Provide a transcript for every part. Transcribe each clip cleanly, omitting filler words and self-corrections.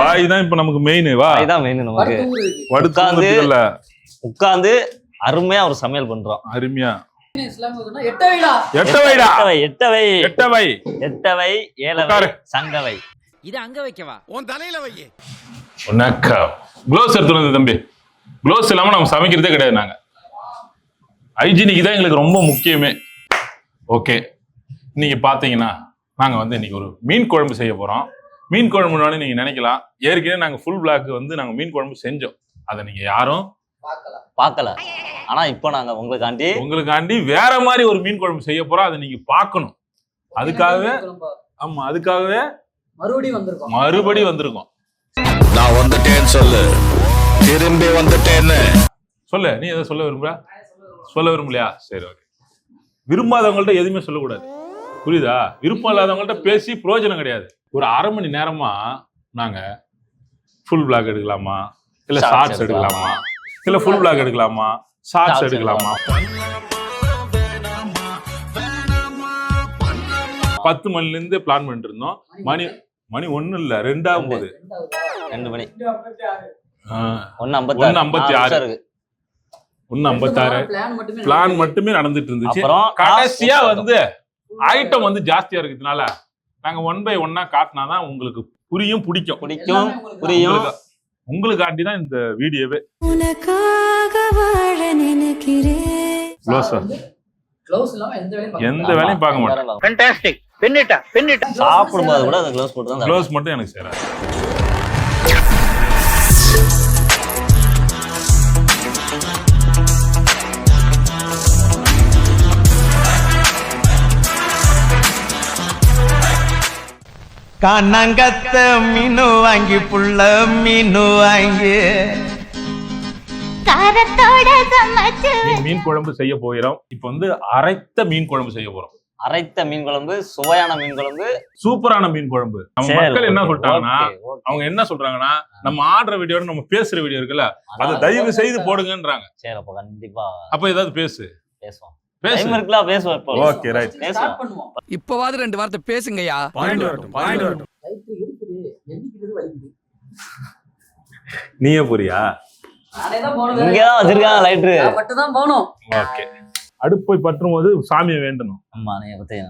வாய் தான் இப்ப நமக்கு மெயின். வாய் தான் மெயின் நமக்கு. உட்கார்ந்து அருமையா ஒரு சமையல் பண்றோம். அருமையா சங்கவை. இது அங்க வைக்கவா? உன் தலையில வை. க்ளோஸ் எடுத்து வந்து தம்பி. க்ளோஸ் இல்லாம நம்ம சமைக்கிறதே கிடையாது. நாங்க ஹைஜீனிக் தான் எங்களுக்கு ரொம்ப முக்கியமே. ஓகே, நீங்க பாத்தீங்கன்னா நாங்க வந்து இன்னைக்கு ஒரு மீன் குழம்பு செய்ய போறோம். மீன் குழம்புனாலும் நீங்க நினைக்கலாம், ஏற்கனவே நாங்க ஃபுல் பிளாக் வந்து நாங்க மீன் குழம்பு செஞ்சோம். அதை நீங்க யாரும் பார்க்கல. ஆனா இப்போ நாங்க உங்களுக்காண்டி வேற மாதிரி ஒரு மீன் குழம்பு செய்ய போறோம். அதை நீங்க பார்க்கணும். அதுக்காகவே மறுபடி வந்திருக்கோம். நான் வந்துட்டேன்னு சொல்லு, திரும்பி வந்துட்டேன்னு சொல்லு. நீ எதை சொல்ல விரும்பலையா? சரி, ஓகே. விரும்பாதவங்கள்ட்ட எதுவுமே சொல்லக்கூடாது, புரியுதா? விருப்பம் இல்லாதவங்கள்ட்ட பேசி பிரயோஜனம் கிடையாது. ஒரு அரை மணி நேரமா நாங்க ஃபுல் பிளாக் எடுக்கலாமா, இல்ல ஷார்ட்ஸ் எடுக்கலாமா, இல்ல ஃபுல் பிளாக் எடுக்கலாமா, ஷார்ட்ஸ் எடுக்கலாமா, 10 மணில இருந்து பிளான் பண்ணிட்டு இருந்தோம். மணி 1 இல்ல 2 ஆகும்போது 2 மணி 1:56 பிளான் மட்டுமே நடந்துட்டு இருந்துச்சு. கடைசியா வந்து ஐட்டம் வந்து ஜாஸ்தியா இருக்கிறதுனால நாங்க 1 by 1 காட்டினாதான் உங்களுக்கு பிடிக்கும். உங்களுக்காண்டி தான் இந்த வீடியோவே. எந்த வேலையும் பார்க்க மாட்டேன். சாப்பிடும்போது கூட அந்த க்ளோஸ் போட்டு தான். க்ளோஸ் மட்டும் எனக்கு சேராது. கண்ணங்கத்த மீனு வாங்கி புள்ள மீனு வாங்கி மீன் குழம்பு செய்ய போகிறோம். இப்ப வந்து அரைத்த மீன் குழம்பு செய்ய போறோம். அரைத்த மீன் குழம்பு, சுவையான மீன் குழம்பு, சூப்பரான மீன் குழம்பு. நம்ம மக்கள் என்ன சொல்றாங்கன்னா, அவங்க என்ன சொல்றாங்கன்னா, நம்ம ஆடுற வீடியோ நம்ம பேசுற வீடியோ இருக்குல்ல, அதை தயவு செய்து போடுங்கன்றாங்க. சரி, அப்ப கண்டிப்பா அப்ப ஏதாவது பேசுவோம். Okay, right. இப்பவாது 2 வார்த்தை பேசுங்கய்யா. நீயே புரியா? அடுப்பை பற்றும் போது சாமியை வேண்டணும்.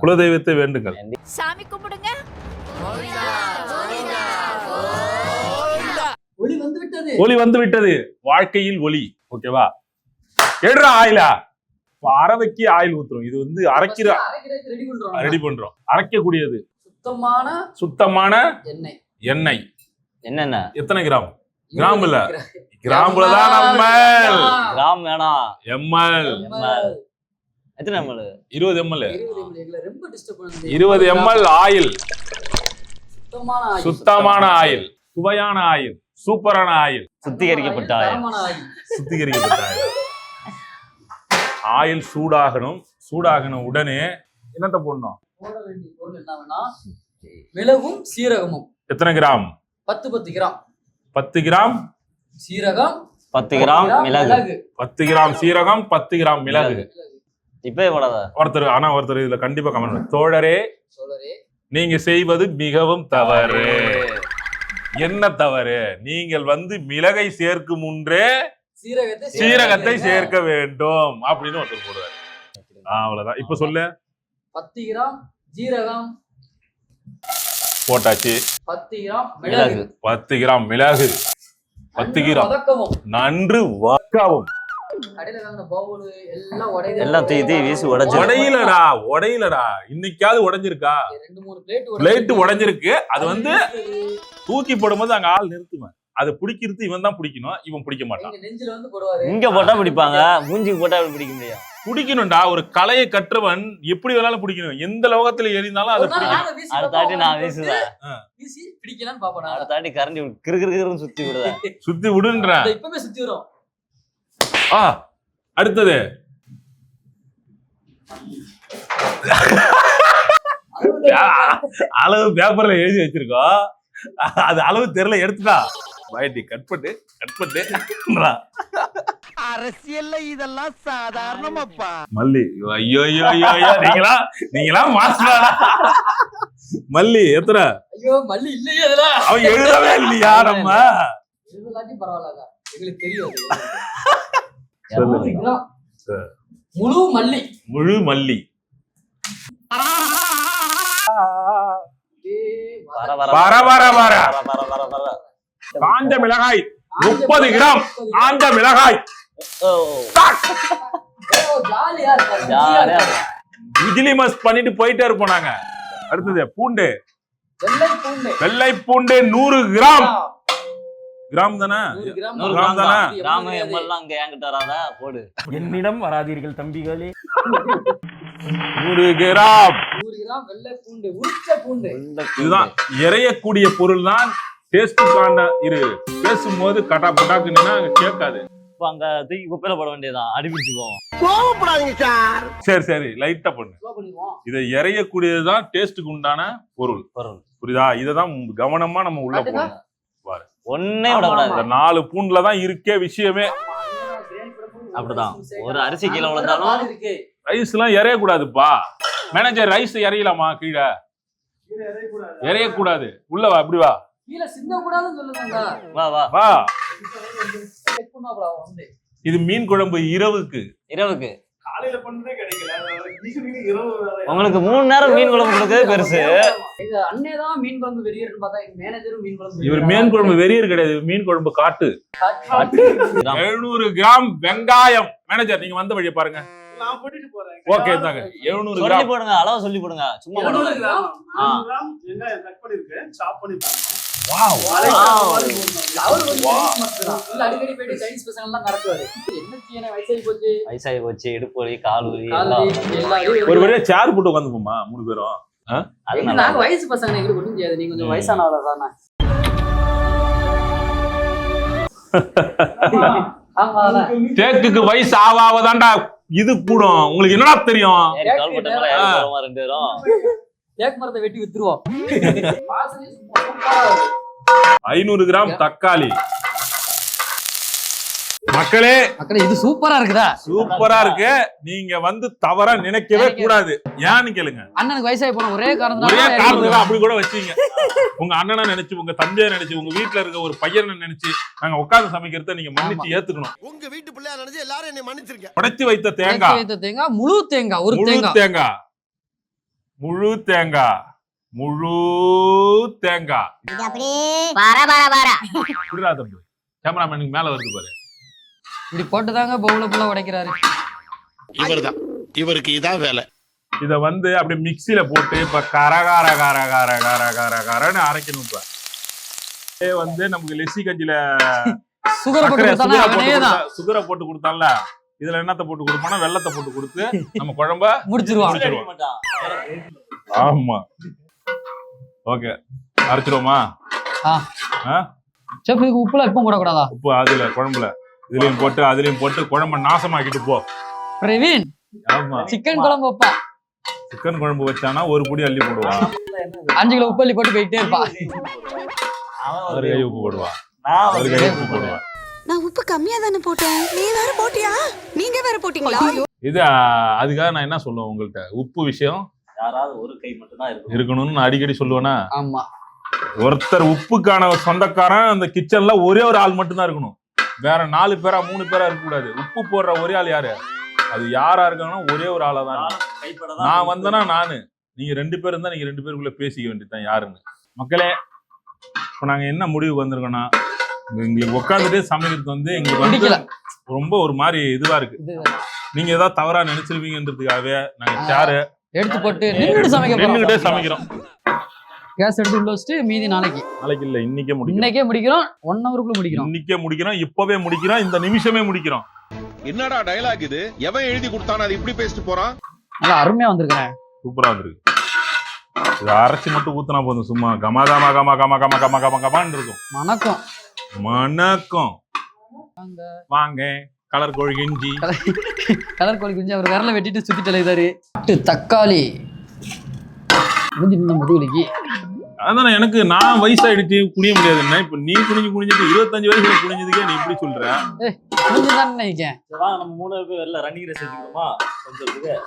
குலதெய்வத்தை வேண்டுங்கள். சாமி கும்பிடுங்க. ஒளி வந்து விட்டது. வாழ்க்கையில் ஒளி. ஓகேவா? எடுறா ஆயிலா. அரைவைக்கு ஆயில் ஊத்துறோம். இது வந்து ரெடி பண்றோம். அரைக்கக்கூடியது சுத்தமான எண்ணெய். என்னென்ன? எத்தனை கிராம்? கிராம் இல்ல, கிராம்புலதான் நம்ம. கிராம் வேணாம், எம்எல். எத்தனை எம்எல்? 20 ml. 20 ml oil. சுத்தமான ஆயில், சுவையான ஆயில், சூப்பரான ஆயில், சுத்திகரிக்கப்பட்ட ஆயில். ஆயில் சூடாகணும். உடனே என்னத்த போடணும்? மிளகும் சீரகமும். எத்தனை கிராம்? 10 கிராம். 10 கிராம் சீரகம், 10 கிராம் மிளகு. 10 கிராம் சீரகம், 10 கிராம் மிளகு. இப்ப ஒருத்தர் இதுல கண்டிப்பா கமெண்ட், தோழரே நீங்க செய்வது மிகவும் தவறு. என்ன தவறு? நீங்கள் வந்து மிளகை சேர்க்கும் முன்றே சீரகத்தை சேர்க்க வேண்டும் அப்படின்னு ஒருத்தர் போடுவார். அவ்வளவுதான். இப்ப சொல்லு. 10 கிராம் ஜீரகம் போட்டாச்சு. 10 கிராம் மிளகு. 10 கிராம் மிளகு. 10 கிராம் நன்று வதக்கவும். எல்லாம் தீ வீசி உடையலடா. இன்னைக்காவது உடைஞ்சிருக்கா? 2-3 பிளேட் உடைஞ்சிருக்கு. அது வந்து தூக்கி போடும்போது அங்க ஆள் நிறுத்துவேன். அதை பிடிக்கிறது இவன் தான் பிடிக்கணும், இவன் பிடிக்க மாட்டான். இங்க போட்டா பிடிப்பாங்க, மூஞ்சிக்கு போட்டா பிடிக்க முடியாது. பிடிக்கணும்டா. ஒரு கலையை கற்றவன் எப்படி வேணாலும் பிடிக்கணும். எந்த லோகத்துல எரிந்தாலும் அதை பிடிக்கணும். அடுத்தாட்டி நான் வீசுவேன். அடுத்தாட்டி கரண்டி கிறுகிறுன்னு சுத்தி விடுன்ற. அடுத்தது அளவு பேப்பர்ல எழுதி வச்சிருக்கோம். அது அளவு தெரியல, எடுத்துட்டா. கட் பண்ணு அரசியல்ல இதெல்லாம் சாதாரணமாப்பா. மல்லி. ஐயோ ஐயோ ஐயோ ஐயோ நீங்களா மாஸ்டரா? மல்லி எத்தனை? ஐயோ மல்லி இல்லையே இதுல. அவன் எழுதவே இல்லையா? நம்ம எழுதலாட்டி பரவாயில்ல, எங்களுக்கு தெரியும். சொல்லு. 200 கிராம் முழு மல்லி. முழு மல்லி. வர காஞ்ச மிளகாய் 30 கிராம். காஞ்ச மிளகாய். ஜாலியா ஜாலியா இருக்கு. விஜிலி மஸ்ட் பண்ணிட்டு போயிட்டே இருப்போம் நாங்க. அடுத்தது பூண்டு. வெள்ளை பூண்டு. வெள்ளை பூண்டு 100 கிராம். கிராம் தானே? 100 கிராம். 100 கிராம் தானே? கிராம எம்எல்லாம் அங்க என்கிட்ட வராதா? போடு. என்னிடம் வராதீர்கள் தம்பிகளே. 100 கிராம். 100 கிராம் வெள்ளை பூண்டு, உரிச்ச பூண்டு. இதுதான் எறையக்கூடிய பொருள் தான். டேஸ்டுக்கான பேசும்போது கட்டா பட்டாக்குன்னா கேட்காது. இப்ப அங்க தூக்கி குப்பையில போட வேண்டியதான், அடிபிடிச்சு போவோம். கோவப்படாதீங்க சார். சரி லைட்டா பண்ணு. ஸ்லோ பண்ணிடுவோம். இதை எறையக்கூடியதுதான் டேஸ்டுக்கு உண்டான பொருள். புரியுதா? இததான் கவனமா நம்ம உள்ள போகணும். பாரு, ஒன்னே விடக்கூடாது. இந்த 4 பூண்டுல தான் இருக்கே விஷயமே. அப்படிதான். ஒரு அரிசி கீழே விழுந்தாலும் இருக்கு. ரைஸ் எல்லாம் எறையக்கூடாதுப்பா. Manager rice எறையலாமா? கீழே எறையக்கூடாது. உள்ள வா, அப்படி வா. கீழ சிந்த கூடாதுன்னு சொல்லுங்க. வா வா வா. செக் பண்ணாப்ல வந்து. இது மீன் குழம்பு இரவுக்கு. இரவுக்கு உங்களுக்கு 3 நேரம் மீன் குழம்பு கொடுக்கறது பெருசு. எங்க அண்ணே தான் மீன் குழம்பு வெறியர்னு பார்த்தா எங்க மேனேஜரும் மீன் குழம்பு இவர் மீன் குழம்பு வெறியர் கிடையாது, மீன் குழம்பு காட்டு. 700 கிராம் வெங்காயம். மேனேஜர் நீங்க வந்த வழியை பாருங்க. ஓகே தாங்க. 700 சொல்லி கிராம். போடுங்க, அளவு சொல்லி போடுங்க. சும்மா போடுங்க. 700 கிராம். வாவ். அவரு கொஞ்சம் Chinese master தான். இல்ல அடிக்கடி போயிட்டு Chinese பசங்க எல்லாம் நடத்துவாரு. என்ன செய்யணும், வயசாகி போச்சு. வயசாகி போச்சு, இடுப்பு வலி, கால் வலி கால் எல்லாம். வலி, எல்லா வலியும் ஒரு வழியா சேர் போட்டு உட்காந்துப்போமா 3 பேரும்? அது எங்க நல்லா நாங்க வயசு பசங்க எங்களுக்கு ஒண்ணும் செய்யாது. நீங்க கொஞ்சம் வயசானவள தானே. ஆமா தேக்குக்கு வயசு ஆவாதான்டா இது கூடும். உங்களுக்கு என்னடா தெரியும்? ஏறி கால் போட்ட மேல ஏறி போறோமா 2 பேரும். தேக்கு மரத்தை வெட்டி வித்துருவோம். 500 கிராம் தக்காளி. மக்களே மக்களே இது சூப்பரா இருக்குதா? சூப்பரா இருக்கு. நீங்க வந்து தவறா நினைக்கவே கூடாது. ஏன்னு கேளுங்க. அண்ணனுக்கு வயசாகி போன ஒரே ஒரே காரணத்துல காரணத்துக்கு அப்படி கூட வச்சீங்க. உங்க அண்ணனா நினைச்சு, உங்க தம்பியா நினைச்சு, உங்க வீட்டுல இருக்க ஒரு பையனை நினைச்சு நாங்க உட்கார்ந்து சமைக்கிறத நீங்க மன்னிச்சு ஏத்துக்கணும். உங்க வீட்டு பிள்ளையா நினைச்சு எல்லாரும் என்னை மன்னிச்சிருங்க. உடைச்சு வைத்த தேங்காய். தேங்காய், முழு தேங்காய், ஒரு முழு தேங்காய். தேங்காய். முழு தேங்காய். முழு தேங்காய். புரியுதா தம்பி? கேமராமேனுக்கு மேல வருது பாரு. இப்படி போட்டுதாங்க பவுல புள்ள உடைக்கிறாரு. இவர்தான், இவருக்கு இதான் வேலை. இத வந்து அப்படியே மிக்சியில போட்டு இப்ப கரகார கார கார கார கார காரன்னு அரைக்கணும். இப்ப வந்து நமக்கு லெசி கஞ்சில சுகர் போட்டு கொடுத்தானே அவனேதான் சுகரை போட்டு கொடுத்தான்ல, இதுல என்னத்தை போட்டு கொடுப்பானா வெள்ளத்தை போட்டு கொடுத்து நம்ம குழம்ப முடிச்சிருவான். ஆமா. ஓகே, அரைச்சிருவோமா? செஃப் இதுக்கு உப்புல எப்பவும் போடக்கூடாதா? உப்பு அதுல குழம்புல இதுலயும் போட்டு அதுலயும் போட்டு குழம்ப நாசமாக்கிட்டு போ பிரவீன். ஆமா, சிக்கன் குழம்பு வைப்பா. சிக்கன் குழம்பு வச்சானா ஒரு புடி அள்ளி போடுவான். 5 கிலோ உப்பு அள்ளி போட்டு போயிட்டே இருப்பா. ஒரு கை உப்பு போடுவான். நான் ஒரு கை உப்பு போடுவான். நான் உப்பு கம்மியா தானே போட்டேன். நீ வேற போட்டியா? நீங்க வேற போட்டீங்களா? இது அதுக்காக நான் என்ன சொல்லுவேன் உங்கள்கிட்ட, உப்பு விஷயம் யாராவது ஒரு கை மட்டும் தான் இருக்கும் இருக்கணும்னு நான் அடிக்கடி சொல்லுவேனா. ஆமா, ஒருத்தர் உப்புக்கான சொந்தக்காரன் அந்த கிச்சன்ல ஒரே ஒரு ஆள் மட்டும் தான் இருக்கணும். வேற 4 பேரா 3 பேரா இருக்க கூடாது. உப்பு போடுற ஒரே ஆள் யாரு? அது யாரா இருக்காங்கன்னா ஒரே ஒரு ஆளா தான். நான் வந்தேன்னா நானு, நீங்க 2 பேர் இருந்தா நீங்க 2 பேருக்குள்ள பேசிக்க வேண்டியதுதான் யாருன்னு. மக்களே, இப்ப நாங்க என்ன முடிவுக்கு வந்திருக்கோம்னா, எங்களுக்கு உட்காந்துட்டு சமைக்கிறது வந்து எங்களுக்கு வந்து ரொம்ப ஒரு மாதிரி இதுவா இருக்கு. நீங்க ஏதாவது தவறா நினைச்சிருவீங்கன்றதுக்காகவே நாங்க சேரு எடுத்து போட்டு நின்னுட்டே சமைக்கிறோம். கேஸ் எடுத்து உள்ள வச்சுட்டு மீதி நாளைக்கு இல்ல இன்னைக்கே முடிக்கிறோம். இன்னைக்கே முடிக்கிறோம். 1 ஹவருக்குள்ள முடிக்கிறோம். இன்னைக்கே முடிக்கிறோம். இப்பவே முடிக்கிறோம். இந்த நிமிஷமே முடிக்கிறோம். என்னடா டயலாக் இது? எவன் எழுதி கொடுத்தானே அது இப்படி பேசிட்டு போறான்? நல்லா அருமையா வந்திருக்கேன். சூப்பரா வந்திருக்கு. இது அரைச்சி மட்டும் ஊத்துனா போதும். சும்மா கமகம கம கம கம கம கம கமான்னு இருக்கும். வணக்கம் வணக்கம். வாங்க. கலர் கோழி கெஞ்சி. கலர் கோழி குஞ்சு அவர் விரல வெட்டிட்டு சுத்திட்டு எழுதாரு. தக்காளி முடிஞ்சு முதுகுலிக்கு அதான் எனக்கு நான் வயசாயிடுச்சு குனிய முடியாதுன்னா இப்ப நீ குனிஞ்சிட்டு 25 வயசுல குனிஞ்சதுக்கே நீ இப்படி சொல்ற. புரிஞ்சுதான் நினைக்கிறேன். நம்ம 3 பேர் வெளில ரன்னிங் ரேஸ் எடுத்துக்கோமா கொஞ்சம்.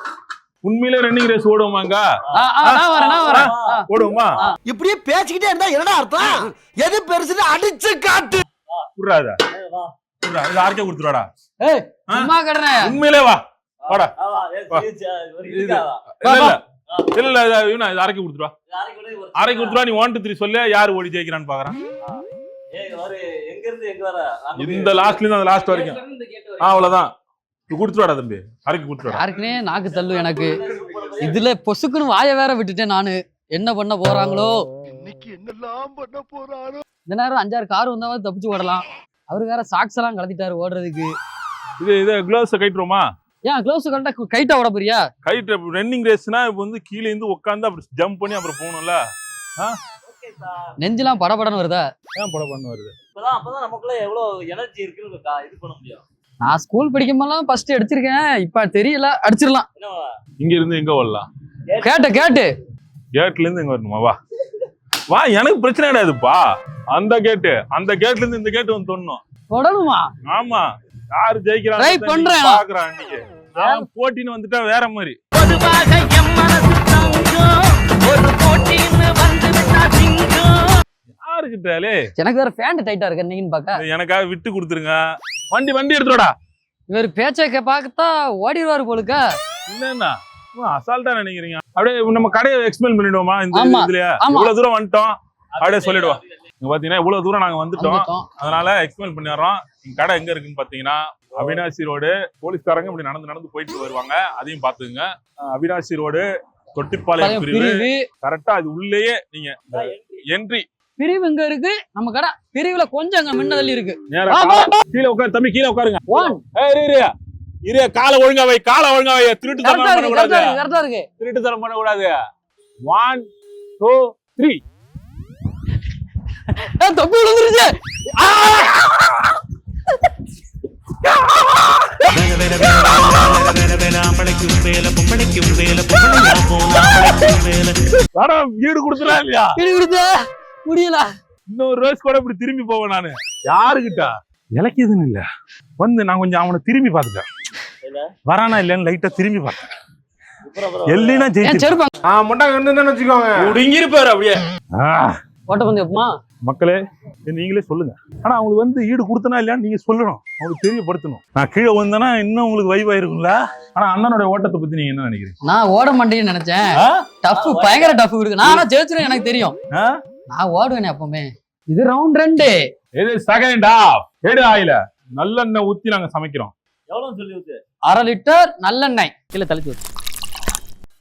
உண்மையிலே ரன்னிங் ரேஸ் ஓடுவாங்க? நான் வரேன். ஓடுவோமா? இப்படியே பேசிக்கிட்டே இருந்தா என்னடா அர்த்தம்? எது பெருசுன்னு அடிச்சு காட்டு. புரியாதா? இது யாருக்கே கொடுத்துருவாடா. ஏய் சும்மா கடனே. உண்மையிலே வா வாடா. இல்ல இவனா யாருக்கு கொடுத்துருவா. யாருக்கு கொடுத்துருவா? நீ 1 2 3 சொல்லு, யாரு ஓடி ஜெயிக்கிறான்னு பாக்குறான். எங்க இருந்து எங்க வர இந்த லாஸ்ட்ல இருந்து அந்த லாஸ்ட் வரைக்கும் அவ்வளவுதான். கொடுத்துருவாடா தம்பி, யாருக்கு கொடுத்துருவா. யாருக்குனே நாக்கு தள்ளு எனக்கு. இதுல பொசுக்குன்னு வாய வேற விட்டுட்டேன் நானு. என்ன பண்ண போறாங்களோ இன்னைக்கு, என்னெல்லாம் பண்ண போறாரோ. இந்த நேரம் 5 6 கார் வந்தாவது தப்பிச்சு ஓடலாம். அவரு வேற சாக்ஸ் எல்லாம் கலத்திட்டாரு ஓடுறதுக்கு. இது கிளவுஸ் கைட்டுருமா? ஏன் கிளவுஸ் கரெக்டா கைட்டா ஓட போறியா? கைட் ரன்னிங் ரேஸ்னா இப்ப வந்து கீழே இருந்து உட்காந்து அப்படி ஜம்ப் பண்ணி அப்புறம் போகணும்ல. நெஞ்செல்லாம் படபடன்னு வருதா? ஏன் படபடன்னு வருது? அப்பதான் நமக்குள்ள எவ்வளவு எனர்ஜி இருக்குன்னு இது பண்ண முடியும். நான் ஸ்கூல் படிக்கும் போதெல்லாம் ஃபர்ஸ்ட் அடிச்சிருக்கேன். இப்ப தெரியல, அடிச்சிடலாம். இங்க இருந்து எங்க வரலாம்? கேட்டு கேட்ல இருந்து எங்க வரணுமா? வா வா, எனக்கு பிரச்சனை கிடையாதுப்பா. அந்த கேட்ல இருந்து இந்த கேட் வந்து தொடணும். தொடணுமா? ஆமா, யாரு ஜெயிக்கிறாங்க ட்ரை பண்றேன். பாக்குறான். இன்னைக்கு நான் போட்டின்னு வந்துட்டா வேற மாதிரி. யாருக்கிட்டாலே எனக்கு வேற பேண்ட் டைட்டா இருக்கு இன்னைக்குன்னு பாக்க. எனக்காக விட்டு கொடுத்துருங்க. வண்டி எடுத்துடா. இவர் பேச்சை பார்க்கத்தா ஓடிடுவாரு போலுக்க. என்னன்னா அசால்ட்டா நினைக்கிறீங்க? அப்படியே நம்ம கடையை எக்ஸ்பிளைன் பண்ணிடுவோமா? இந்த ஆமா. இதுலயா இவ்வளவு தூரம் வந்துட்டோம் அப்படியே சொல்லிடுவோம். இங்க பாத்தீங்கன்னா இவ்வளவு தூரம் நாங்க வந்துட்டோம், அதனால எக்ஸ்பிளைன் பண்ணிடுறோம். எங்க கடை எங்க இருக்குன்னு பாத்தீங்கன்னா அவினாசி ரோடு. போலீஸ்காரங்க இப்படி நடந்து போயிட்டு வருவாங்க, அதையும் பாத்துங்க. அவினாசி ரோடு தொட்டிப்பாளையம் பிரிவு கரெக்டா. அது உள்ளேயே நீங்க என்ட்ரி பிரிவு எங்க இருக்கு? நம்ம கடை பிரிவுல கொஞ்சம் அங்க முன்னதள்ளி இருக்கு. கீழே உட்காரு தம்பி, கீழே உட்காருங்க. இரு, காலை ஒழுங்கா வை. திருட்டுத்தனம் பண்ணக்கூடாது. கரெக்டா இருக்கு. திருட்டுத்தனம் பண்ணக்கூடாது. 1 2 3. தொப்பி விழுந்துருச்சு. வீடு கொடுத்துறா இல்லையா? வீடு கொடுத்த முடியல. இன்னொரு ரேஸ் கூட இப்படி திரும்பி போவேன் நானு. யாருக்கிட்ட இலக்கியதுன்னு இல்ல வந்து நான் கொஞ்சம் அவனை திரும்பி பாத்துட்டேன். வரானா இல்லன்னு லைட்டா திரும்பி பார்த்தேன். எல்லினா வச்சுக்கோங்க அப்படியே ஓட்ட வந்து எப்பமா மக்களே நீங்களே சொல்லுங்க. ஆனா அவங்களுக்கு வந்து ஈடு கொடுத்தனா இல்லையான்னு நீங்க சொல்லணும், அவங்களுக்கு தெரியப்படுத்தணும். நான் கீழே வந்தேன்னா இன்னும் உங்களுக்கு வைவாயிருக்கும்ல. ஆனா அண்ணனோட ஓட்டத்தை பத்தி நீங்க என்ன நினைக்கிறீங்க? நான் ஓட மாட்டேன்னு நினைச்சேன். டஃப் பயங்கர டஃப் இருக்கு. நான் ஜெயிச்சிருவேன் எனக்கு தெரியும். நான் ஓடுவேனே எப்பவுமே. இது ரவுண்ட் 2. இது செகண்ட் ஹாஃப். எடு ஆயில நல்லெண்ணெய் ஊத்தி நாங்க சமைக்கிறோம். எவ்வளவு சொல்லி ஊத்து? 1/2 லிட்டர் நல்லெண்ணெய் கீழே தள்ளி ஊத்து.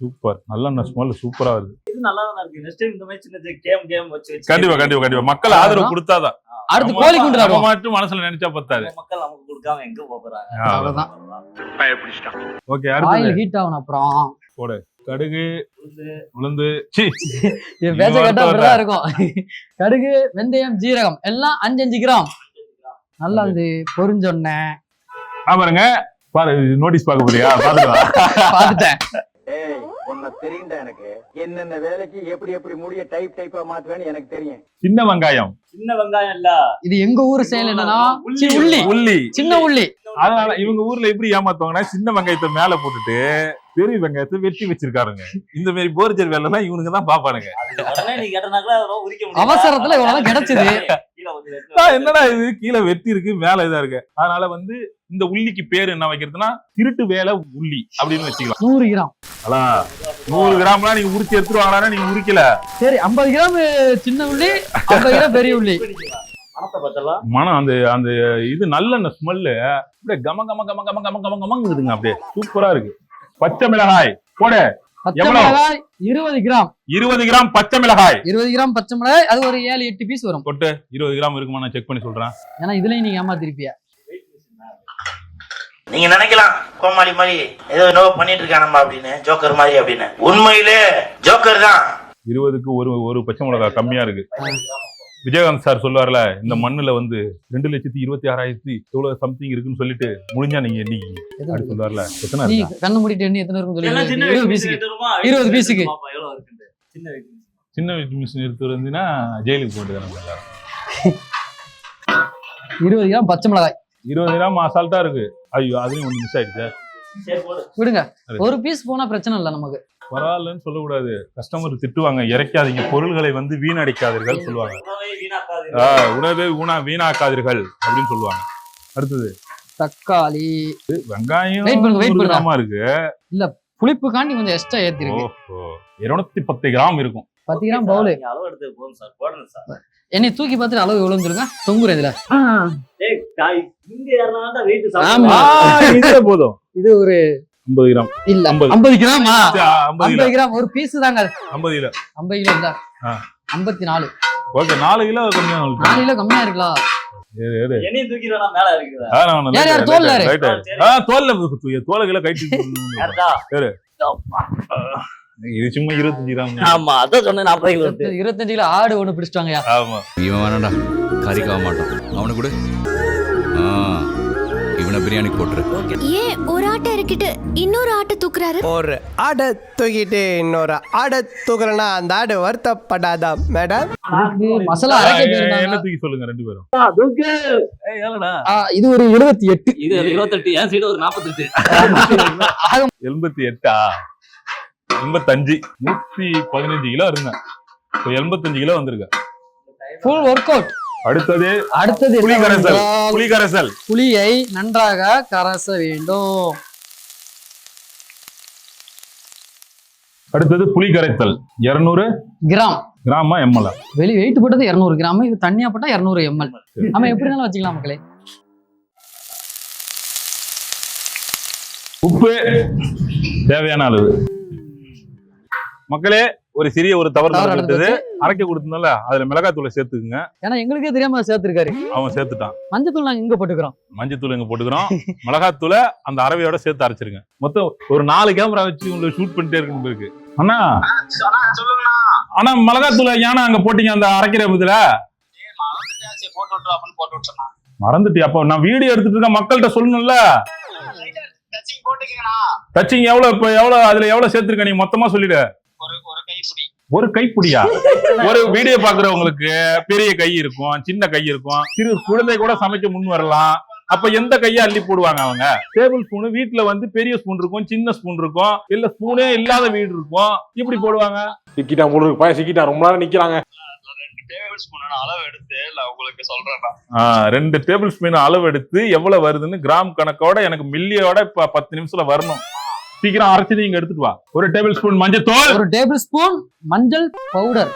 சூப்பர், நல்லெண்ணெய் ஸ்மெல் சூப்பரா வருது. இது நல்லா தான் இருக்கு. நெக்ஸ்ட் டைம் இந்த மாதிரி சின்ன கேம் வச்சு கண்டிப்பா மக்கள் ஆதரவு கொடுத்தாதான். அடுத்து கோழி குண்டுறாங்க மட்டும் மனசுல நினைச்சா பத்தாது. மக்கள் நமக்கு கொடுக்காம எங்க போறாங்க? அவ்வளவுதான். ஓகே, ஆயில் ஹீட் ஆகும். அப்புறம் போடு கடுகு உளுந்து. பேச்ச கட்டா அப்படிதான் இருக்கும். கடுகு, வெந்தயம், ஜீரகம் எல்லாம் 5 கிராம் நல்லா வந்து பொரிஞ்சொன்ன பாருங்க. பாரு, நோட்டீஸ் பார்க்க போறியா? பாத்துட்டேன். உன்னை தெரியுண்டா எனக்கு. என்னென்ன வேலைக்கு எப்படி முடிய டைப்பா மாத்துவேன்னு எனக்கு தெரியும். சின்ன வெங்காயம் இல்ல, இது எங்க ஊர் செயல் என்னன்னா உள்ளி, சின்ன உள்ளி. அதனால இவங்க ஊர்ல எப்படி ஏமாத்துவாங்கன்னா சின்ன வெங்காயத்தை மேல போட்டுட்டு பெரிய வெங்காயத்தை வெட்டி வச்சிருக்காருங்க. இந்த மாதிரி போர்ஜர் வேலை எல்லாம் இவனுக்கு தான் பாப்பானுங்க. அவசரத்துல இவ்வளவு கிடைச்சது. என்னடா இது கீழே வெட்டி இருக்கு, மேல இதா இருக்கு. அதனால வந்து இந்த உள்ளிக்கு பேரு என்ன வைக்கிறதுனா திருட்டு வேலை உள்ளி அப்படின்னு வச்சுக்கலாம். 100 கிராம். 100 கிராம்லாம் நீங்க உரிச்சு எடுத்துட்டு வாங்கலாம்னா நீங்க உரிக்கல. சரி, 50 கிராம் சின்ன உள்ளி, 50 கிராம் பெரிய உள்ளி. மனம் அந்த அந்த இது நல்லெண்ணெய் ஸ்மெல்லு அப்படியே கம கம கம கம கம கம கமங்குதுங்க. அப்படியே சூப்பரா இருக்கு. பச்சை மிளகாய் போடு. பச்சை மிளகாய் 20 கிராம். 20 கிராம் பச்சை மிளகாய். 20 கிராம் பச்சை மிளகாய். அது ஒரு 7-8 பீஸ் வரும். கொட்டு 20 கிராம் இருக்குமா நான் செக் பண்ணி சொல்றேன். ஏன்னா இதுலயும் நீங்க ஏமாத்திருப்பியா? நீங்க நினைக்கலாம் கோமாளி மாதிரி ஏதோ என்னவோ பண்ணிட்டு இருக்கானம்மா அப்படின்னு, ஜோக்கர் மாதிரி அப்படின்னு. உண்மையிலே ஜோக்கர் தான். 20க்கு ஒரு பச்சை மிளகாய் கம்மியா இருக்கு. விஜயகாந்த் சார் சொல்லுவார்ல, இந்த மண்ணுல வந்து 2,26,000 எவ்வளவு சம்திங் இருக்குன்னு சொல்லிட்டு முடிஞ்சா நீங்க எண்ணிக்கி அப்படி சொல்லுவார்ல. எத்தனை நீ கண்ணு மூடிட்டு எண்ணி எத்தனை இருக்குன்னு சொல்லி 20 பீஸுக்கு. சின்ன வெயிட் மிஷின் எடுத்து இருந்தீங்கன்னா ஜெயிலுக்கு போட்டு நம்ம எல்லாரும். 20 கிராம் பச்சை மிளகாய் 20 கிராம் அசால்ட்டா இருக்கு. ஐயோ அதுலயும் ஒண்ணு மிஸ் ஆயிடுச்சு. சரி போடு. விடுங்க. ஒரு பீஸ் போனா பிரச்சனை இல்லை நமக்கு. பரவாயில்லன்னு சொல்லக்கூடாது, கஸ்டமர் திட்டுவாங்க. இறக்காதீங்க, பொருள்களை வந்து வீணடிக்காதீர்கள் சொல்லுவாங்க. உணவை வீணாக்காதீர்கள். உணவை வீணாக்காதீர்கள் அப்படின்னு சொல்லுவாங்க. அடுத்தது தக்காளி, வெங்காயம் Wait பண்ணுங்க, wait 100 பண்ணுங்க. கிராமா இருக்கு. புளிப்புக்காண்டி கொஞ்சம் எக்ஸ்ட்ரா ஏத்திருக்கு. ஓஹோ 210 கிராம் இருக்கும். 10 கிராம் பவுல். நீங்க அளவு எடுத்து போதும் சார், போடுங்க சார். என்னை தூக்கி பார்த்துட்டு அளவு எவ்வளவுன்னு சொல்லுங்க. தொங்குறேன் இதுல. ஏய் காய் இங்க ஏறனால வெயிட் ஆமா. சாப்பிடுங்க. இதுவே போதும். இது ஒரு 50 கிராம். இல்ல 50. 50 கிராமா? 50 50 கிராம் ஒரு பீஸ் தாங்க. 50 கிலோ. 50 கிலோ இல்ல. ஆ. 54. ஓகே 4 கிலோ கம்மியா 4 கிலோ கம்மியா இருக்கலாம். என்னையும் தூக்கிடுறா மேல இருக்குதா? யார் யார் தோல்ல இரு? தோல கிலோ கைட்டு யாருடா? இது சும்மா 25 கிராம். ஆமா அதான் சொன்னேன் 40 கிலோ. 25 கிலோ ஆடு ஒண்ணு பிடிச்சிட்டாங்கயா. ஆமா இவன் வேணாண்டா கறிக்காக மாட்டான். அவனை கூட இவனை பிரியாணிக்கு போட்டுரு. ஏன் ஒரு ஆட்டை இறக்கிட்டு இன்னொரு ஆட்டை தூக்குறாரு? ஒரு ஆடை தூக்கிட்டு இன்னொரு ஆடை தூக்குறேன்னா அந்த ஆடு வருத்தப்படாதான் மேடம்? இதுக்கு மசாலா அரைக்க என்ன போயிருந்தாங்க. தூக்கி சொல்லுங்க ரெண்டு பேரும். ஏய் ஏலடா. இது ஒரு 78. இது 28 என் சைடு ஒரு 48. 88 85 115 கிலோ இருந்தேன். இப்போ 85 கிலோ வந்திருக்கேன். Full work out. அடுத்தது புளி கரைசல். புளி கரைசல். புளியை நன்றாக கரைச வேண்டும். அடுத்தது புளி கரைத்தல் 200 கிராம். கிராமா எம்எல். வெளி வெயிட் போட்டது 200 கிராம். இது தண்ணியா போட்டா 200 ml. நம்ம எப்படினாலும் வச்சுக்கலாம் மக்களே. உப்பு தேவையான அளவு. மக்களே ஒரு சிறிய ஒரு தவறு நடந்தது. அரைக்க கொடுத்தனால அதுல மிளகாத்தூளை சேர்த்துக்குங்க. ஏன்னா எங்களுக்கே தெரியாம சேர்த்திருக்காரு. அவன் சேர்த்துட்டான். மஞ்சத்தூள் நாங்க இங்க போட்டுக்கிறோம். மஞ்சத்தூள் இங்க போட்டுக்கிறோம். மிளகாத்தூளை அந்த அரவையோட சேர்த்து அரைச்சிருங்க. மொத்தம் ஒரு 4 கேமரா வச்சு உங்களுக்கு ஷூட் பண்ணிட்டே இருக்கணும் இருக்கு. அண்ணா ஆனா மிளகாத்தூளை ஏன்னா அங்க போட்டீங்க அந்த அரைக்கிற இதுல மறந்துட்டு. அப்ப நான் வீடியோ எடுத்துட்டு இருக்கேன், மக்கள்கிட்ட சொல்லணும்ல. டச்சிங் எவ்வளவு இப்ப எவ்வளவு அதுல எவ்வளவு சேர்த்திருக்க நீ மொத்தமா சொல்லிடு. ஒரு கைப்பிடியா? ஒரு வீடியோ பாக்குறவங்களுக்கு பெரிய கை இருக்கும், சின்ன கை இருக்கும், சிறு குழந்தை கூட சமைக்க முன் வரலாம். அப்ப எந்த கையா அள்ளி போடுவாங்க அவங்க? டேபிள் ஸ்பூன் வீட்டுல வந்து பெரிய ஸ்பூன் இருக்கும், சின்ன ஸ்பூன் இருக்கும், இல்ல ஸ்பூனே இல்லாத வீடு இருக்கும். இப்படி போடுவாங்க. சிக்கிட்டா போடுறது சிக்கிட்டா ரொம்ப நேரம் நிக்கிறாங்க. 2 டேபிள் ஸ்பூன் அளவு எடுத்து எவ்வளவு வருதுன்னு கிராம் கணக்கோட எனக்கு மில்லியோட 10 நிமிஷத்துல வரணும். சீக்கிரம் அரைச்சு நீங்க எடுத்துட்டு வா. 1 டேபிள் ஸ்பூன் மஞ்சள் தூள். 1 டேபிள் ஸ்பூன் மஞ்சள் பவுடர்.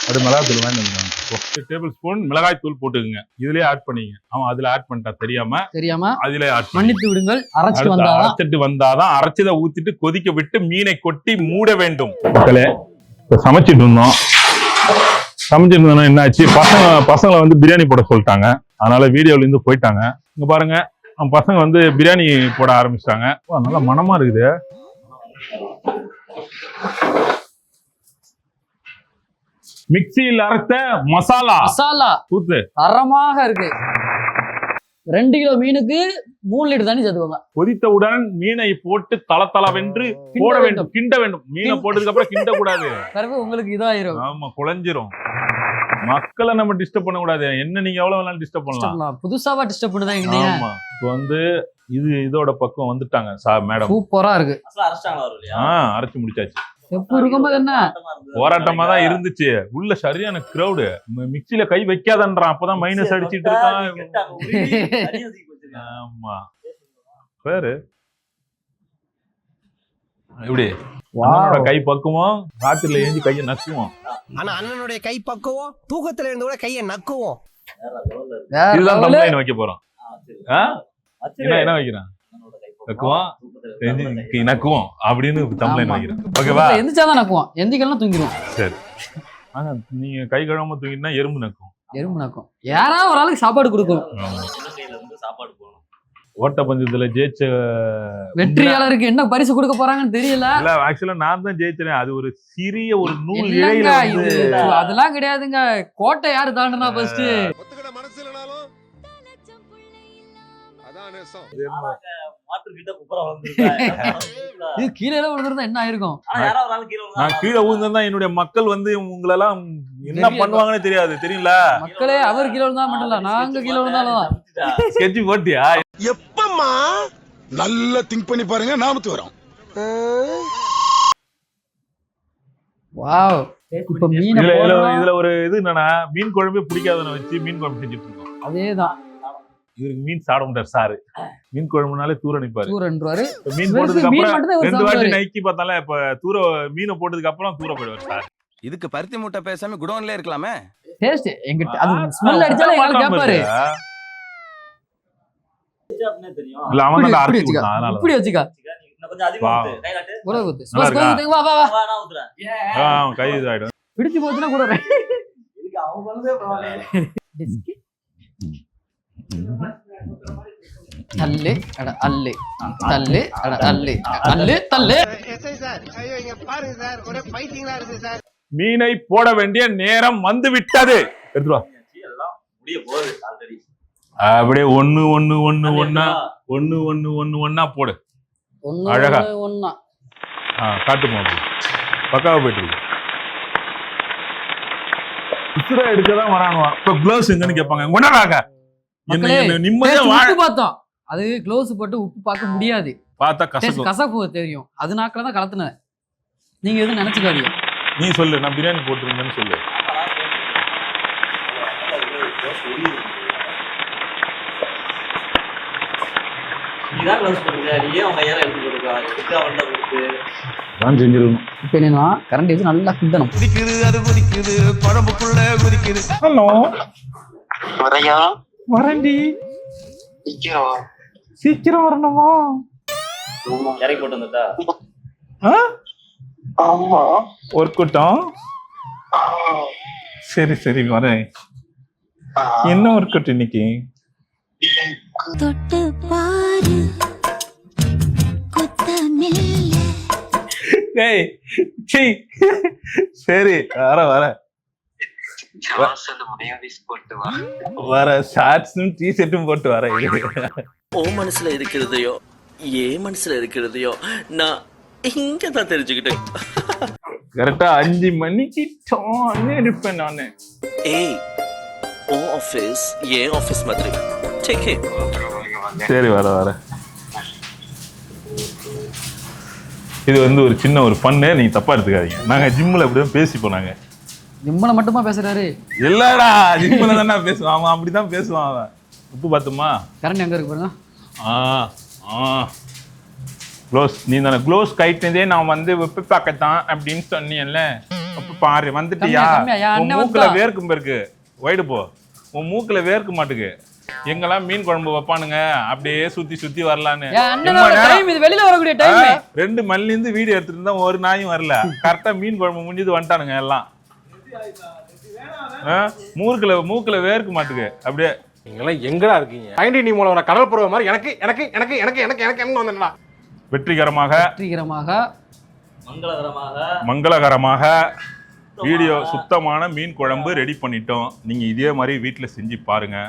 அது மிளகாய் தூள் வேணும். 1 டேபிள் ஸ்பூன் மிளகாய் தூள் போட்டுக்குங்க. இதுலயே ஆட் பண்ணீங்க. அவன் அதுல ஆட் பண்ணிட்டா தெரியாம அதுல ஆட் மன்னித்து விடுங்கள். அரைச்சிட்டு வந்தாதான் அரைச்சதை ஊத்திட்டு கொதிக்க விட்டு மீனை கொட்டி மூட வேண்டும். மக்களே இப்ப சமைச்சிட்டு இருந்தோம். என்னாச்சு, பசங்களை வந்து பிரியாணி போட சொல்லிட்டாங்க. அதனால வீடியோல இருந்து போயிட்டாங்க. இங்க பாருங்க பசங்க வந்து பிரியாணி போட ஆரம்பிச்சிட்டாங்க. நல்லா மனமா இருக்குது. மிக்சியில் அரைத்த மசாலா ஊத்து. தரமாக இருக்கு. 2 கிலோ மீனுக்கு 3 லிட்டர் தண்ணி சேர்த்துக்கோங்க. கொதித்தவுடன் மீனை போட்டு தளதளவென்று போட வேண்டும், கிண்ட வேண்டும். மீனை போட்டதுக்கு அப்புறம் கிண்ட கூடாது. உங்களுக்கு இதாயிரும். ஆமா குழஞ்சிரும். மக்களை நம்ம டிஸ்டர்ப் பண்ண கூடாது. என்ன நீங்க எவ்வளவு வேணாலும் டிஸ்டர்ப் பண்ணலாம். புதுசாவா டிஸ்டர்ப் பண்ணுதாங்க. ஆமா இப்போ வந்து இதோட பக்கம் வந்துட்டாங்க மேடம். சூப்பரா இருக்கு. அரைச்சு முடிச்சாச்சு. எப்ப இருக்கும்போது என்ன போராட்டமா தான் இருந்துச்சு. உள்ள சரியான கிரௌடு. மிக்சியில கை வைக்காதன்றான். அப்பதான் மைனஸ் அடிச்சிட்டு இருக்கான். ஆமா பேரு எப்படி கை பக்குவோம். ராத்திரில ஏஞ்சி கையை நக்குவோம். ஆனா அண்ணனுடைய கை பக்குவோம் தூக்கத்துல இருந்து கூட கையை நக்குவோம். இதுதான் தம்ப்லைன் வைக்க போறோம். என்ன வைக்கிறான் நக்குவோம் நக்குவோம் அப்படின்னு தம்ப்லைன் வைக்கிறேன். ஓகேவா? எந்திரிச்சாதான் நக்குவோம், எந்திரிக்கலாம் தூங்கிடுவோம். சரி. ஆனா நீங்க கை கழுவாம தூங்கினா எறும்பு நக்கும். யாராவது ஒரு ஆளுக்கு சாப்பாடு கொடுக்கும். ஓட்ட பந்தயத்துல ஜெயிச்ச வெற்றியாளருக்கு என்ன பரிசு கொடுக்க போறாங்கன்னு தெரியல. இல்ல ஆக்சுவலா நான் தான் ஜெயிச்சேன். அது ஒரு சிறிய ஒரு நூல் இழையில அதெல்லாம் கிடையாதுங்க. கோட்டை யாரு தாண்டுனா ஃபர்ஸ்ட் மனசு இல்லனாலும் அதானே ரசம் மாட்டுக்கிட்ட குப்புற வளர்ந்துருக்கேன். இது கீழே விழுந்திருந்தா என்ன ஆயிருக்கும்? ஆனா யாராவது ஒரு ஆள் கீழே விழுந்தா நான் கீழே ஊழ்ந்திருந்தா என்னுடைய மக்கள் வந்து உங்களெல்லாம் என்ன தெரியாது. பண்ணுவாங்கன்னு தெரியாது, தெரியுங்களா? மக்களே அவர் கீழே விழுந்தா மட்டும் இல்ல, நாங்க கீழே விழுந்தாலும் ஸ்கெட்ச் போட்டியா? எப்பம்மா நல்லா திங்க் பண்ணி பாருங்க, நாமத்து வரோம். வாவ். இப்ப மீனை இதுல போடுறோம். இதுல ஒரு இது என்னன்னா, மீன் குழம்பே பிடிக்காதவனை வச்சு மீன் குழம்பு செஞ்சுட்டு இருக்கோம். அதேதான். இவருக்கு மீன் சாப்பிட மாட்டார் சாரு. மீன் குழம்புனாலே தூர நிப்பாரு. தூரன்றாரு. இப்ப மீன் இவருக்கு போட்டதுக்கு மீன் அப்புறம் மட்டும்தான் இவர் 2 வாட்டி சாப்பிடுவாரு. நைக்கி பார்த்தாலும் இப்ப தூர மீனை போட்டதுக்கு அப்புறம் தூர போயிடுவார் சார். இதுக்கு பருத்தி மூட்டை பேசாம குடோன்ல இருக்கலாமே. டேஸ்ட் எங்கிட்ட அது ஸ்மெல் அடிச்சாலே எங்களுக்கு கேட்பாரு. அப்படின்னே தெரியும். இல்ல அவன் தான் இப்படி அரைச்சு வச்சுக்கா. கொடுத்தான், அதனால இப்படி வச்சுக்கா. இன்னும் கொஞ்சம் அதிகமா வா. ஊத்து. கை காட்டு. கூட ஊத்து. நல்லா இருக்கா? வா வா வா. வா, நான் ஊத்துறேன். அவன் கை இதாயிடும். பிடிச்சு போச்சுன்னா கூட இதுக்கு அவன் பண்ணதே பரவாயில்லையே. தள்ளு அட அல்லு தள்ளு அட அல்லு அல்லு தள்ளு. மீனை போட வேண்டிய நேரம் வந்து விட்டது. எடுத்துட்டு வா. எல்லாம் முடிய போகுது ஆல்ரெடி. அப்படியே ஒண்ணு போடு. அழகா. ஒண்ணா காட்டுமா பக்காவா போயிட்டு இருக்கு. இசுரா எடுக்கதான் வரானுவா. இப்ப க்ளோஸ் எங்கன்னு கேட்பாங்க. கொண்டாடாங்க. மக்களே, நிம்மதியா taste வாழ உப்பு பார்த்தோம். அது க்ளோஸ் போட்டு உப்பு பார்க்க முடியாது. பார்த்தா Taste கசக்கும். கசப்பு தெரியும். அது நாக்கில தான் கலத்துனேன். நீங்க எதுவும் நினைச்சுக்காதீங்க. நீ சொல்லு, நான் பிரியாணி போட்டுருந்தேன்னு சொல்லு. நீதான் க்ளோஸ் பண்ணுங்க. நீயே உங்க ஐயாரை எடுத்து போட்டுக்கா. எடுத்து அவன்கிட்ட கொடுத்து. தான் செஞ்சிருக்கணும். இப்ப என்னன்னா கரண்ட் இது நல்லா கிண்டணும். குதிக்குது அது குதிக்குது குழம்புக்குள்ள குதிக்குது. ஹலோ வரையா வரண்டி. சீக்கிரம் வரணுமா? இறக்கி போட்டு வந்துட்டா. ஒரு கூட்டம். சரி சரி வரேன். என்ன ஒரு கூட்டம் இன்னைக்கு? தொட்டு பாரு குத்தமில்ல. டேய் சீ. சரி வர வர ஷார்ட்ஸும் டி-ஷர்ட்டும் போட்டு வர. ஓ மனசுல இருக்கிறதையோ ஏன் மனசுல இருக்கிறதையோ நான் இங்க தான் தெரிஞ்சுக்கிட்டேன். கரெக்டா 5 மணிக்கு இருப்பேன் நானு. ஏய் ஓ ஆபீஸ் ஏன் ஆபீஸ் மாதிரி டேக் இட். சரி வர இது வந்து ஒரு சின்ன ஒரு பண்ணு, நீங்க தப்பா எடுத்துக்காதீங்க. நாங்க ஜிம்ல அப்படிதான் பேசி போனாங்க. நிம்மள மட்டுமா பேசுறாரு. இல்லடா ஜிம்ல தானே பேசுவான் அவன். அப்படிதான் பேசுவான் அவன். உப்பு பார்த்துமா? கரண்ட் எங்க இருக்கு பாருங்க. க்ளோஸ் நீ தானே க்ளோஸ் கைட்டதே நான் வந்து வெப்ப பார்க்கத்தான் அப்படின்னு சொன்னீங்கல்ல. அப்ப பாரு வந்துட்டியா? கம்மியா, உன் அண்ணன் மூக்குல வந்தா. வேர்க்கும் இருக்கு. வைடு போ. உன் மூக்குல வேர்க்க மாட்டுக்கு. எங்கெல்லாம் மீன் குழம்பு வைப்பானுங்க அப்படியே சுத்தி சுத்தி வரலான்னு. என் அண்ணனோட டைம் இது, வெளியில வரக்கூடிய டைம். 2 மணில இருந்து வீடியோ எடுத்துட்டு இருந்தா ஒரு நாயும் வரல. கரெக்டா மீன் குழம்பு முடிஞ்சது வந்துட்டானுங்க எல்லாம். மூக்குல வேர்க்க மாட்டுக்கு அப்படியே. நீங்களாம் எங்கடா இருக்கீங்க? ஐடி நீ மூலம் நான் கடல் புறவை மாதிரி எனக்கு எனக்கு எனக்கு எனக்கு எனக்கு எனக்கு என்ன வந்தா வெற்றிகரமாக மங்களகரமாக வீடியோ சுத்தமான மீன் குழம்பு ரெடி பண்ணிட்டோம். நீங்க இதே மாதிரி வீட்டுல செஞ்சு பாருங்க.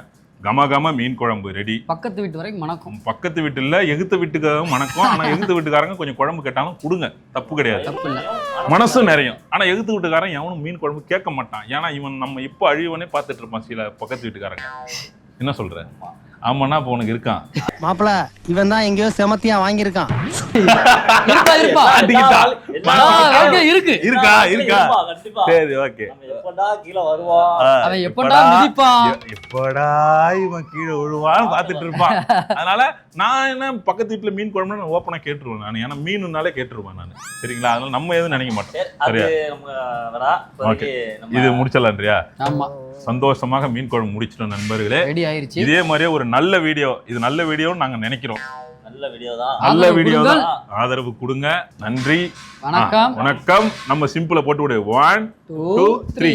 கமகம மீன் குழம்பு ரெடி. பக்கத்து வீட்டு வரைக்கும் மணக்கும். பக்கத்து வீட்டு இல்ல எகுத்த வீட்டுக்காகவும் மணக்கும். ஆனா எகுத்த வீட்டுக்காரங்க கொஞ்சம் குழம்பு கேட்டாலும் கொடுங்க, தப்பு கிடையாது. தப்பு இல்ல. மனசும் நிறையும். ஆனா எகுத்த வீட்டுக்காரன் எவனும் மீன் குழம்பு கேட்க மாட்டான். ஏன்னா இவன் நம்ம எப்போ அழிவனே பார்த்துட்டு இருப்பான் சில பக்கத்து வீட்டுக்காரங்க. என்ன சொல்ற? ஆமாண்ணா இப்போ உனக்கு இருக்கான் மாப்பிள. இவன் தான் எங்கேயோ செமத்தியா வாங்கியிருக்கான். இருக்கு இருக்கா இருக்கா? சரி ஓகே. எப்படா கீழே வருவான், அவன் எப்படா மிதிப்பான், எப்படா இவன் கீழே விழுவான்னு பார்த்துட்டு இருப்பான். அதனால நான் என்ன பக்கத்து வீட்டுல மீன் குழம்புன்னு நான் ஓப்பனா கேட்டுருவேன். நான் ஏன்னா மீனுனாலே கேட்டுருவேன் நான். சரிங்களா? அதனால நம்ம எதுவும் நினைக்க மாட்டோம். சரியா? ஓகே இது முடிச்சலான்றியா? ஆமா. சந்தோஷமாக மீன் குழம்பு முடிச்சிட்டோம் நண்பர்களே. ரெடி ஆயிருச்சு. இதே மாதிரியே ஒரு நல்ல வீடியோ, இது நல்ல வீடியோன்னு நாங்க நினைக்கிறோம். நல்ல வீடியோ தான். நல்ல வீடியோ தான். ஆதரவு கொடுங்க. நன்றி. வணக்கம். வணக்கம். நம்ம சிம்பிளா போட்டு விடு. 1 2 3